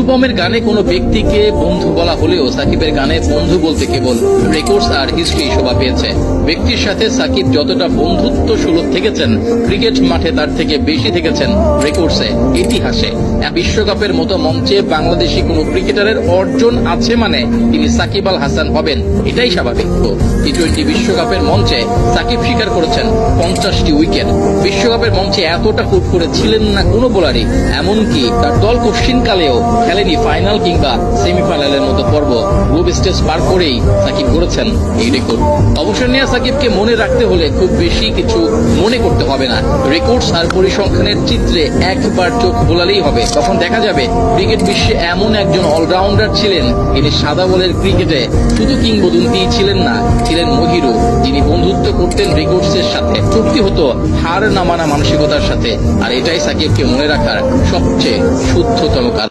অনুপমের গানে কোনো ব্যক্তিকে বন্ধু বলা হলেও সাকিবের গানে বন্ধু বলতে কেবল রেকর্ডস আর হিস্ট্রি শোভা পেয়েছে। ব্যক্তির সাথে সাকিব যতটা বন্ধুত্ব সুলভ থেকেছেন ক্রিকেট মাঠে তার থেকে বেশি থেকেছেন রেকর্ডসে, ইতিহাসে। বিশ্বকাপের মতো মঞ্চে বাংলাদেশি কোনো ক্রিকেটারের অর্জন আছে মানে তিনি সাকিব আল হাসান হবেন, এটাই স্বাভাবিক। টি-20 বিশ্বকাপের মঞ্চে সাকিব স্বীকার করেছেন 50টি উইকেট। বিশ্বকাপের মঞ্চে এতটা ফুট করেছিলেন না কোনো বোলারই, এমনকি তার দল কোশ্চিনকালেও খেলেনি ফাইনাল কিংবা সেমিফাইনালের মতো পর্ব। গ্রুপ স্টেজ পার করেই সাকিব করেছেন এই রেকর্ড। অবসর নেওয়া সাকিবকে মনে রাখতে হলে খুব বেশি কিছু মনে করতে হবে না। রেকর্ডস আর পরিসংখ্যানের চিত্রে একবার চোখ বোলালেই হবে, তখন দেখা যাবে ক্রিকেট বিশ্বে এমন একজন অলরাউন্ডার ছিলেন, তিনি সাদা বলের ক্রিকেটে শুধু কিংবদন্তি ছিলেন না, ছিলেন মহিরু, যিনি বন্ধুত্ব করতেন রেকর্ডসের সাথে, চুক্তি হতো হার না মানা মানসিকতার সাথে। আর এটাই সাকিবকে মনে রাখার সবচেয়ে শুদ্ধতম কারণ।